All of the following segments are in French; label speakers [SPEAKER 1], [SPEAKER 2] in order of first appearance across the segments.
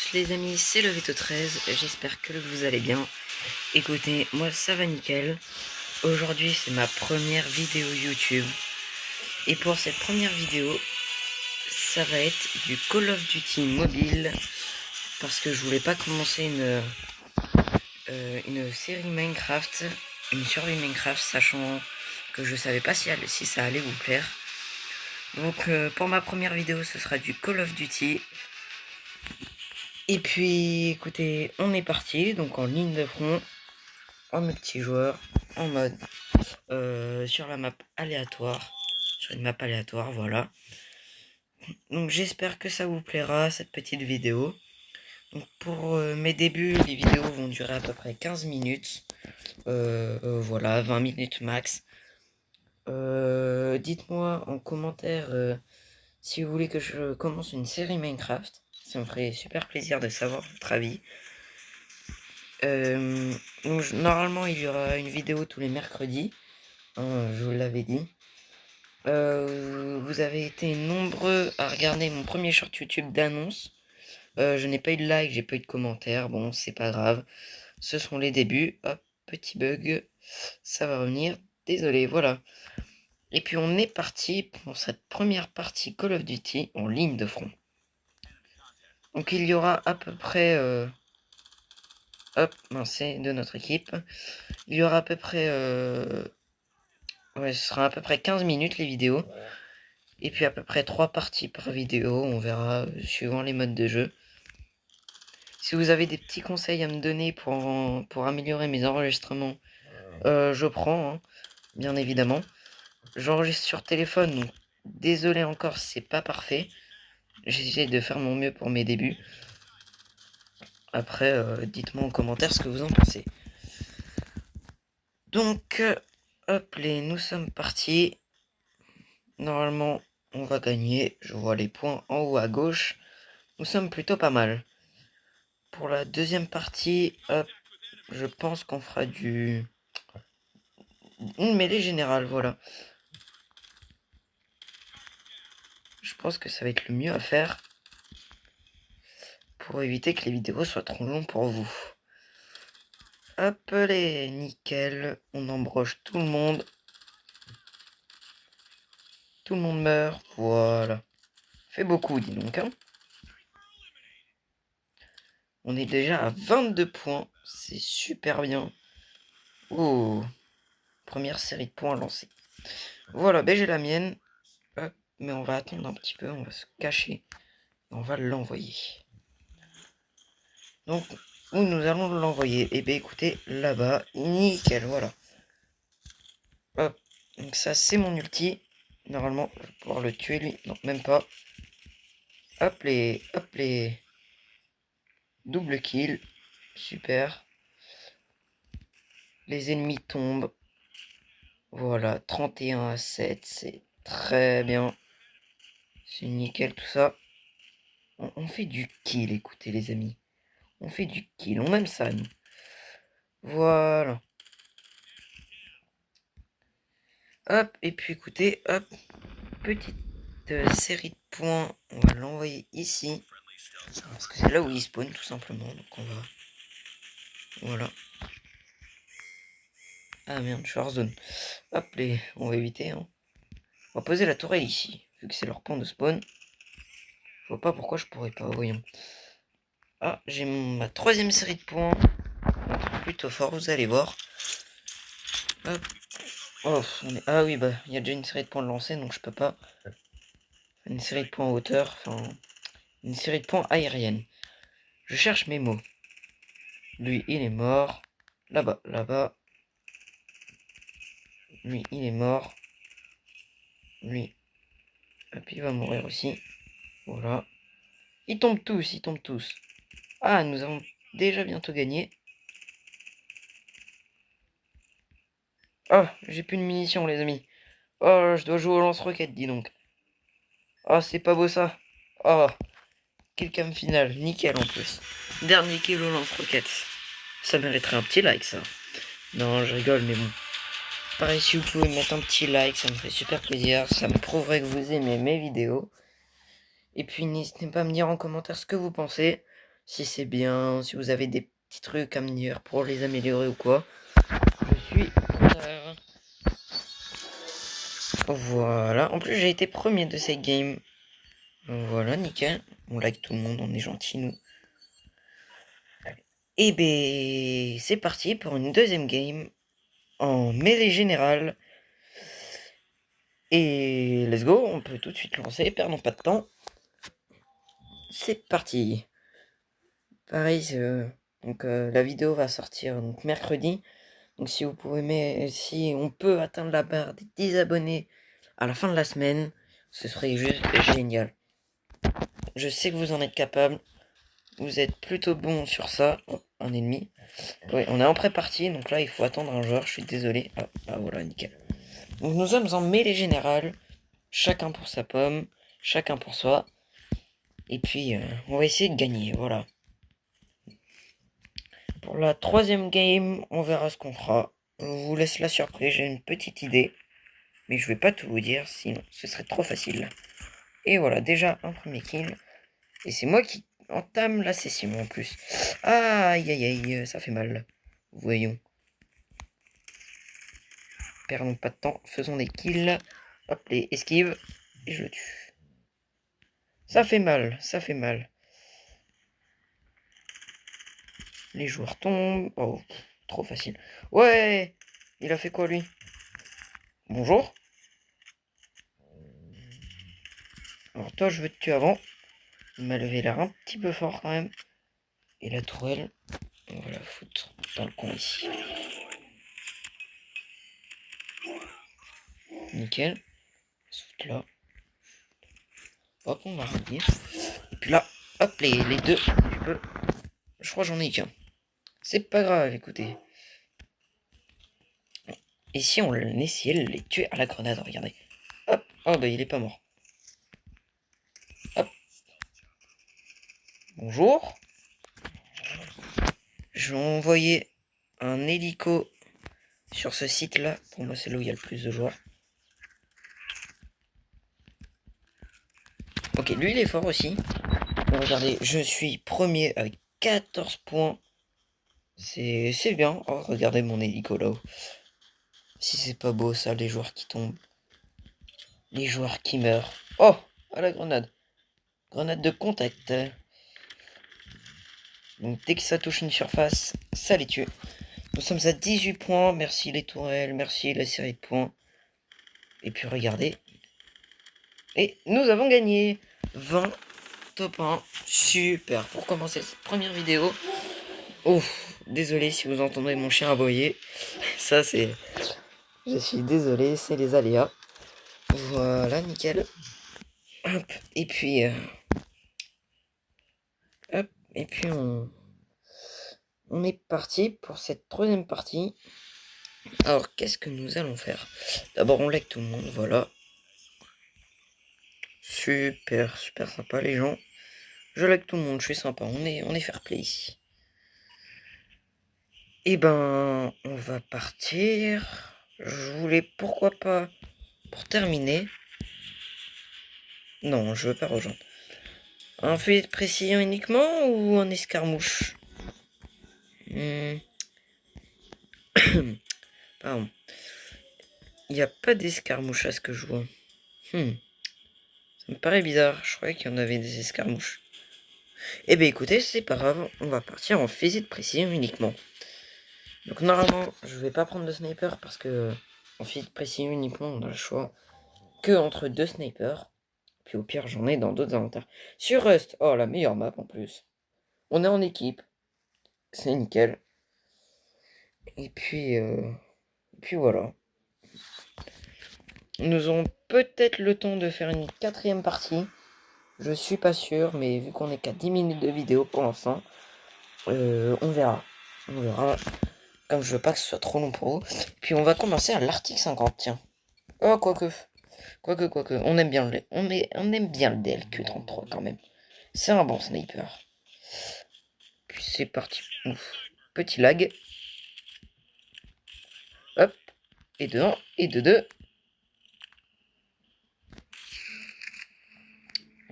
[SPEAKER 1] tous les amis, c'est le Veto13, j'espère que vous allez bien. Écoutez, moi ça va nickel. Aujourd'hui c'est ma première vidéo YouTube. Et pour cette première vidéo, ça va être du Call of Duty mobile. Parce que je voulais pas commencer une série Minecraft, une survie Minecraft, sachant que je savais pas si ça allait vous plaire. Donc pour ma première vidéo ce sera du Call of Duty. Et puis écoutez, on est parti, donc en ligne de front, en multijoueur, en mode sur la map aléatoire, sur une map aléatoire, voilà. Donc j'espère que ça vous plaira cette petite vidéo. Donc pour mes débuts, les vidéos vont durer à peu près 15 minutes, voilà, 20 minutes max. Dites-moi en commentaire si vous voulez que je commence une série Minecraft, ça me ferait super plaisir de savoir votre avis. Donc, normalement il y aura une vidéo tous les mercredis, hein, je vous l'avais dit. Vous avez été nombreux à regarder mon premier short YouTube d'annonce. Je n'ai pas eu de like, j'ai pas eu de commentaires, bon c'est pas grave, ce sont les débuts. Hop, petit bug, ça va revenir, désolé, voilà. Et puis on est parti pour cette première partie Call of Duty en ligne de front. Donc il y aura à peu près hop, non, c'est de notre équipe. Il y aura à peu près ouais, ce sera à peu près 15 minutes les vidéos. Et puis à peu près 3 parties par vidéo, on verra suivant les modes de jeu. Si vous avez des petits conseils à me donner pour améliorer mes enregistrements, je prends, hein, bien évidemment. J'enregistre sur téléphone, donc désolé encore, c'est pas parfait. J'essaie de faire mon mieux pour mes débuts. Après, dites-moi en commentaire ce que vous en pensez. Donc, hop, nous sommes partis. Normalement, on va gagner. Je vois les points en haut à gauche. Nous sommes plutôt pas mal. Pour la deuxième partie, hop, je pense qu'on fera une mêlée générale, voilà. Je pense que ça va être le mieux à faire pour éviter que les vidéos soient trop longues pour vous. Hop, les nickel, on embroche tout le monde. Tout le monde meurt, voilà. Fait beaucoup, dis donc, hein. On est déjà à 22 points, c'est super bien. Oh, première série de points lancée. Voilà, ben j'ai la mienne. Hop, mais on va attendre un petit peu, on va se cacher. Et on va l'envoyer. Donc, où nous allons l'envoyer? Eh bien, écoutez, là-bas, nickel, voilà. Hop, donc ça, c'est mon ulti. Normalement, je vais pouvoir le tuer, lui. Non, même pas. Hop, les... Double kill. Super. Les ennemis tombent. Voilà, 31 à 7, c'est très bien. C'est nickel tout ça. On fait du kill, écoutez les amis. On fait du kill, on aime ça, nous. Voilà. Hop, et puis écoutez, hop, petite série de points. On va l'envoyer ici. Parce que c'est là où il spawn, tout simplement. Donc on va... Voilà. Ah merde, je suis hors zone. Hop, on va éviter, hein. On va poser la tourelle ici, vu que c'est leur point de spawn. Je vois pas pourquoi je pourrais pas, voyons. Ah, j'ai ma troisième série de points. Un truc plutôt fort, vous allez voir. Hop. Oh, ah oui, bah, il y a déjà une série de points de lancer, donc je peux pas. Une série de points en hauteur, enfin, une série de points aérienne. Je cherche mes mots. Lui, il est mort. Là-bas, là-bas. Lui, il est mort. Lui, hop, il va mourir aussi. Voilà. Ils tombent tous, ils tombent tous. Ah, nous avons déjà bientôt gagné. Oh, j'ai plus de munitions, les amis. Oh, je dois jouer au lance-roquette, dis donc. Oh, c'est pas beau ça. Oh, quel cam final, nickel en plus. Dernier kill au lance-roquette. Ça mériterait un petit like, ça. Non, je rigole, mais bon. Pareil, si vous pouvez mettre un petit like, ça me ferait super plaisir. Ça me prouverait que vous aimez mes vidéos. Et puis, n'hésitez pas à me dire en commentaire ce que vous pensez. si c'est bien, si vous avez des petits trucs à me dire pour les améliorer ou quoi. Je suis preneur. Voilà, en plus j'ai été premier de cette game. Voilà, nickel. On like tout le monde, on est gentil nous. Et ben c'est parti pour une deuxième game en mêlée générale. Et let's go, on peut tout de suite lancer, perdons pas de temps. C'est parti. Pareil, donc la vidéo va sortir donc mercredi. Donc si vous pouvez, mais si on peut atteindre la barre des 10 abonnés à la fin de la semaine, ce serait juste génial. Je sais que vous en êtes capable. Vous êtes plutôt bon sur ça. Oh, un ennemi. Oui, on est en pré-partie, donc là il faut attendre un joueur, je suis désolé. Ah voilà, nickel. Donc nous sommes en mêlée générale. Chacun pour sa pomme, chacun pour soi. Et puis on va essayer de gagner, voilà. Pour la troisième game, on verra ce qu'on fera. Je vous laisse la surprise, j'ai une petite idée. Mais je vais pas tout vous dire, sinon ce serait trop facile. Et voilà, déjà un premier kill. Et c'est moi qui entame la session en plus. Aïe aïe aïe, ça fait mal. Voyons. Perdons pas de temps, faisons des kills. Hop, les esquives. Et je le tue. Ça fait mal, ça fait mal. Les joueurs tombent. Oh, trop facile. Ouais, il a fait quoi lui? Bonjour. Alors toi, je veux te tuer avant. Il m'a levé l'air un petit peu fort quand même. Et la tourelle, on va la foutre dans le coin ici. Nickel. On se fout là. Hop, on va revenir. Et puis là, hop, les deux. Je crois que j'en ai qu'un. C'est pas grave, écoutez. Et si on essayait de les tuer à la grenade, regardez. Hop, oh bah il est pas mort. Hop. Bonjour. Je vais envoyer un hélico sur ce site-là. Pour moi, c'est là où il y a le plus de joueurs. Ok, lui, il est fort aussi. Bon, regardez, je suis premier avec 14 points. C'est bien. Oh, regardez mon hélico là-haut. Si c'est pas beau, ça, les joueurs qui tombent. Les joueurs qui meurent. Oh, à la grenade. Grenade de contact. Donc, dès que ça touche une surface, ça les tue. Nous sommes à 18 points. Merci les tourelles. Merci la série de points. Et puis, regardez. Et nous avons gagné 20 top 1. Super. Pour commencer cette première vidéo. Oh, désolé si vous entendez mon chien aboyer. Ça, c'est... Je suis désolé, c'est les aléas. Voilà, nickel. Hop, et puis... hop, et puis on est parti pour cette troisième partie. Alors, qu'est-ce que nous allons faire? D'abord, on like tout le monde, voilà. Super, super sympa les gens. Je like tout le monde, je suis sympa, on est fair play ici. Et ben, on va partir. Je voulais, pourquoi pas, pour terminer... Non, je veux pas rejoindre. Un filet de précision uniquement ou un escarmouche? Pardon. Il n'y a pas d'escarmouche à ce que je vois. Ça me paraît bizarre. Je croyais qu'il y en avait des escarmouches. Eh bien écoutez, c'est pas grave. On va partir en fusil de précision uniquement. Donc normalement, je vais pas prendre de sniper parce que en fusil de précision uniquement, on a le choix que entre deux snipers. Puis au pire, j'en ai dans d'autres inventaires. Sur Rust, oh la meilleure map en plus. On est en équipe. C'est nickel. Et puis voilà. Nous aurons peut-être le temps de faire une quatrième partie. Je suis pas sûr, mais vu qu'on est qu'à 10 minutes de vidéo pour l'instant, on verra. On verra. Comme je veux pas que ce soit trop long pour vous. Puis on va commencer à l'article 50, tiens. Oh, quoique. Quoique. On aime bien on aime bien le DLQ-33 quand même. C'est un bon sniper. Puis c'est parti. Ouf. Petit lag. Hop. Et de 1, et de 2.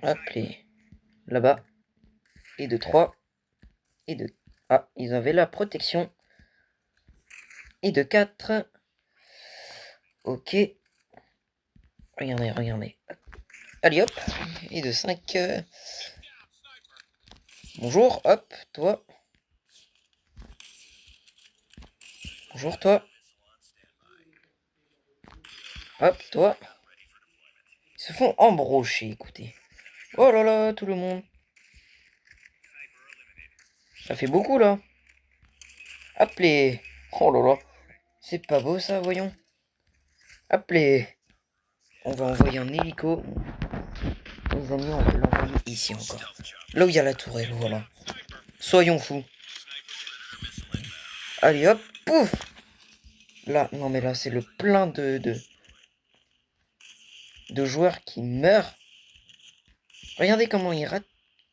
[SPEAKER 1] Hop, et là-bas. Et de 3. et de... Ah, ils avaient la protection. Et de 4. Ok. Regardez, regardez. Allez hop. Et de 5. Bonjour, hop, toi. Bonjour, toi. Hop, toi. Ils se font embrocher, écoutez. Oh là là, tout le monde. Ça fait beaucoup, là. Appelez. Oh là là. C'est pas beau, ça, voyons. Appelez. On va envoyer un hélico. Les amis, on va l'envoyer ici encore. Là où il y a la tourelle, voilà. Soyons fous. Allez, hop, pouf. Là, non mais là, c'est le plein de joueurs qui meurent. Regardez comment ils ratent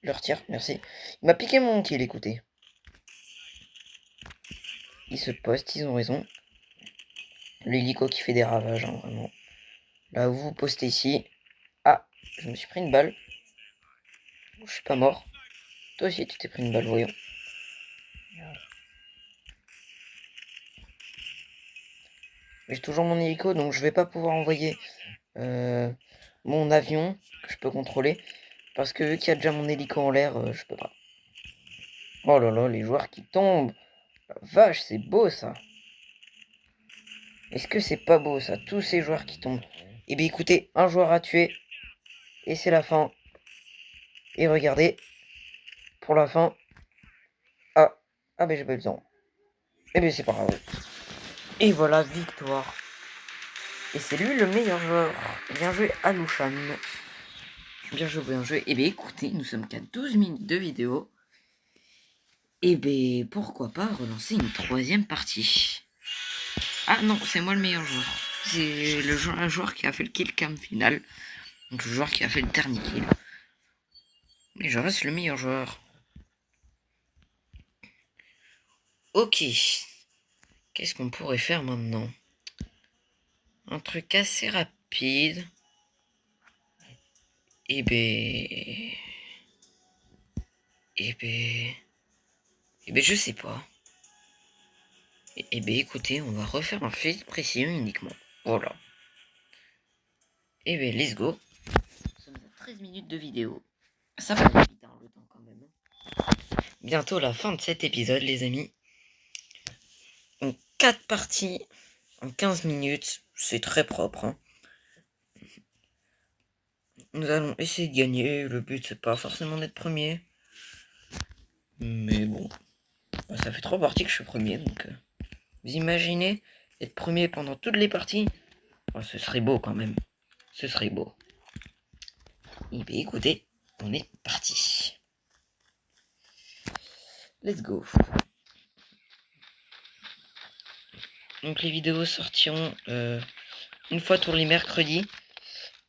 [SPEAKER 1] leur tir, merci. Il m'a piqué mon kill, écoutez. Ils se postent, ils ont raison. L'hélico qui fait des ravages, hein, vraiment. Là, vous vous postez ici. Ah, je me suis pris une balle. Je suis pas mort. Toi aussi, tu t'es pris une balle, voyons. J'ai toujours mon hélico, donc je vais pas pouvoir envoyer mon avion que je peux contrôler. Parce que vu qu'il y a déjà mon hélico en l'air, je peux pas. Oh là là, les joueurs qui tombent. La vache, c'est beau ça. Est-ce que c'est pas beau ça, tous ces joueurs qui tombent? Eh bien écoutez, un joueur à tuer. Et c'est la fin. Et regardez, pour la fin. Ah, ah ben j'ai pas eu le temps. Eh bien c'est pas grave. Et voilà, victoire. Et c'est lui le meilleur joueur. Bien joué Alouchan. Bien joué, bien joué. Eh bien écoutez, nous sommes qu'à 12 minutes de vidéo. Et bien pourquoi pas relancer une troisième partie. Ah non, c'est moi le meilleur joueur. C'est le joueur qui a fait le kill cam final. Donc le joueur qui a fait le dernier kill. Mais je reste le meilleur joueur. Ok. Qu'est-ce qu'on pourrait faire maintenant? Un truc assez rapide. Eh ben... Eh ben... Eh ben je sais pas. Eh ben écoutez, on va refaire un fait de précision uniquement. Voilà. Eh ben let's go. Nous sommes à 13 minutes de vidéo. Ça va aller vite hein, le temps quand même. Bientôt la fin de cet épisode les amis. En 4 parties, en 15 minutes, c'est très propre. Hein. Nous allons essayer de gagner. Le but c'est pas forcément d'être premier. Mais bon. Ça fait 3 parties que je suis premier donc... Vous imaginez être premier pendant toutes les parties? Oh, ce serait beau quand même. Ce serait beau. Et bien écoutez, on est parti. Let's go. Donc les vidéos sortiront une fois tous les mercredis.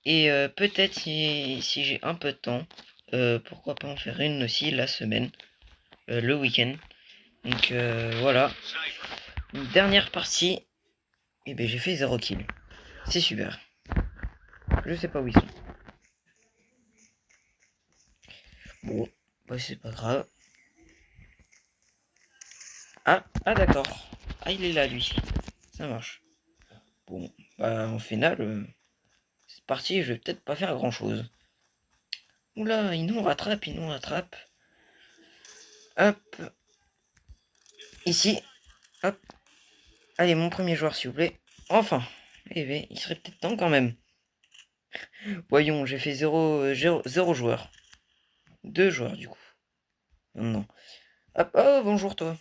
[SPEAKER 1] Et peut-être si j'ai un peu de temps, pourquoi pas en faire une aussi la semaine, le week-end. Donc voilà. Une dernière partie. Et bien j'ai fait 0 kill. C'est super. Je sais pas où ils sont. Bon, bah c'est pas grave. Ah d'accord. Ah il est là lui. Ça marche. Bon, bah en finale, cette partie je vais peut-être pas faire grand chose. Oula, ils nous rattrapent, ils nous rattrapent. Hop. Ici. Hop. Allez, mon premier joueur s'il vous plaît. Enfin. Eh bien, il serait peut-être temps quand même. Voyons, j'ai fait 0 joueurs. 2 joueurs du coup. Non. Hop, oh bonjour toi.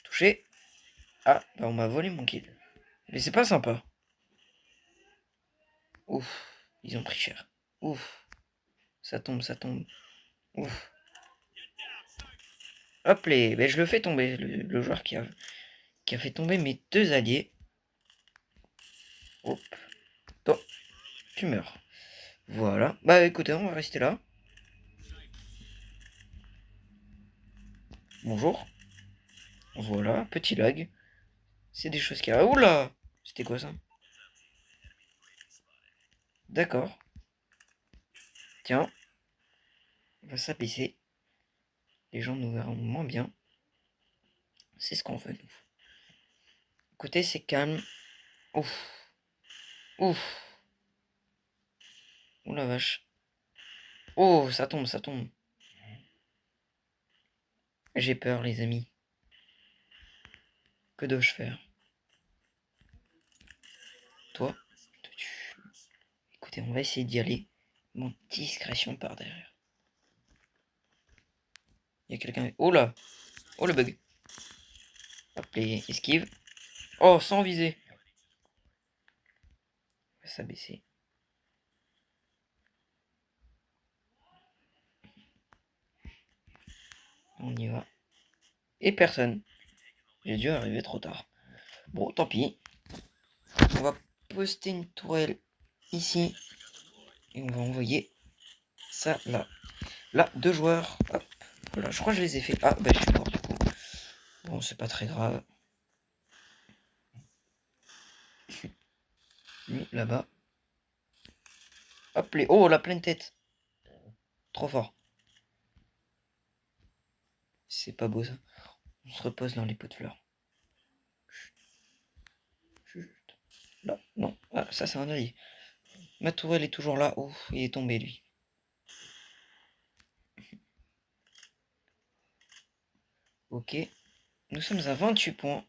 [SPEAKER 1] Touché. Ah, bah on m'a volé mon kill. Mais c'est pas sympa. Ouf, ils ont pris cher. Ouf. Ça tombe, ça tombe. Ouf. Hop les. Ben, je le fais tomber, le joueur qui a fait tomber mes 2 alliés. Hop. Toi, tu meurs. Voilà. Bah écoutez, on va rester là. Bonjour. Voilà, petit lag. C'est des choses qui arrivent. Oula! C'était quoi ça? D'accord. Tiens. On va s'abaisser. Les gens nous verront moins bien. C'est ce qu'on veut, nous. Écoutez, c'est calme. Ouf. Ouf. Ouh la vache. Oh, ça tombe, ça tombe. J'ai peur, les amis. Que dois-je faire? Toi, je te tue. Écoutez, on va essayer d'y aller. Mon discrétion par derrière. Il y a quelqu'un. Oh là! Oh le bug! Hop, les esquive. Oh, sans viser. On va s'abaisser. On y va. Et personne. J'ai dû arriver trop tard. Bon, tant pis. On va poster une tourelle ici. Et on va envoyer ça là. Là, 2 joueurs. Hop. Voilà, je crois que je les ai fait. Ah, bah je suis mort du coup. Bon, c'est pas très grave. Lui, là-bas. Hop, les... Oh, la pleine tête. Trop fort. C'est pas beau ça. On se repose dans les pots de fleurs. Chut. Là, non. Ah, ça c'est un œil. Ma tourelle est toujours là. Oh, il est tombé lui. Ok. Nous sommes à 28 points.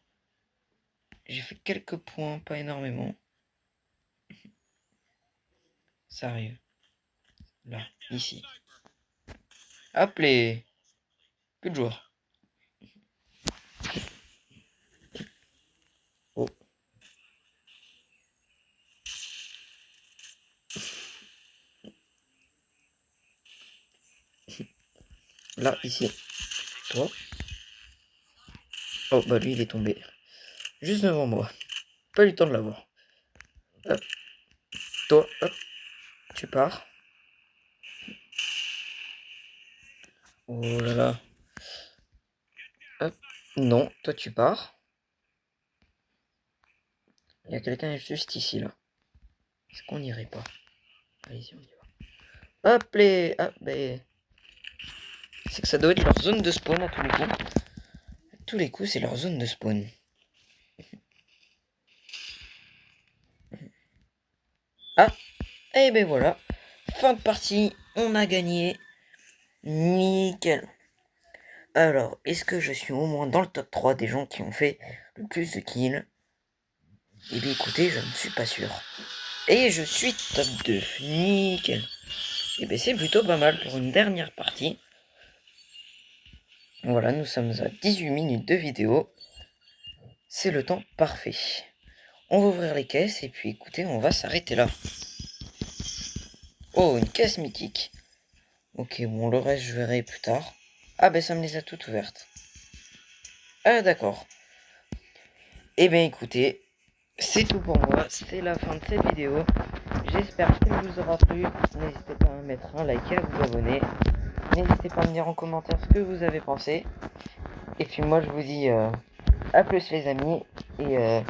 [SPEAKER 1] J'ai fait quelques points, pas énormément. Ça arrive. Là, ici. Hop les... Plus de joueurs. Oh. Là, ici. Toi. Oh, bah lui, il est tombé. Juste devant moi. Pas eu le temps de l'avoir. Hop. Toi, hop. Tu pars. Oh là là. Hop. Non, toi tu pars. Il y a quelqu'un juste ici, là. Est-ce qu'on n'irait pas? Allez-y, on y va. Hop les... Ah, ben... C'est que ça doit être leur zone de spawn à tous les coups. À tous les coups, c'est leur zone de spawn. Ah, et ben voilà. Fin de partie, on a gagné. Nickel. Alors, est-ce que je suis au moins dans le top 3 des gens qui ont fait le plus de kills? Eh bien écoutez, je ne suis pas sûr. Et je suis top 2. Nickel. Et bien c'est plutôt pas mal pour une dernière partie. Voilà, nous sommes à 18 minutes de vidéo. C'est le temps parfait. On va ouvrir les caisses et puis écoutez, on va s'arrêter là. Oh, une caisse mythique. Ok, bon, le reste je verrai plus tard. Ah ben ça me les a toutes ouvertes. Ah d'accord. Eh bien écoutez, c'est tout pour moi. C'est la fin de cette vidéo. J'espère qu'elle vous aura plu. N'hésitez pas à mettre un like et à vous abonner. N'hésitez pas à me dire en commentaire ce que vous avez pensé. Et puis moi je vous dis à plus les amis. Et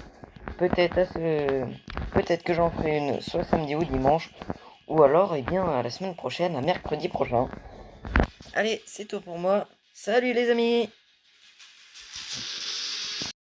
[SPEAKER 1] peut-être que j'en ferai une soit samedi ou dimanche. Ou alors eh bien à la semaine prochaine, à mercredi prochain. Allez, c'est tout pour moi. Salut les amis!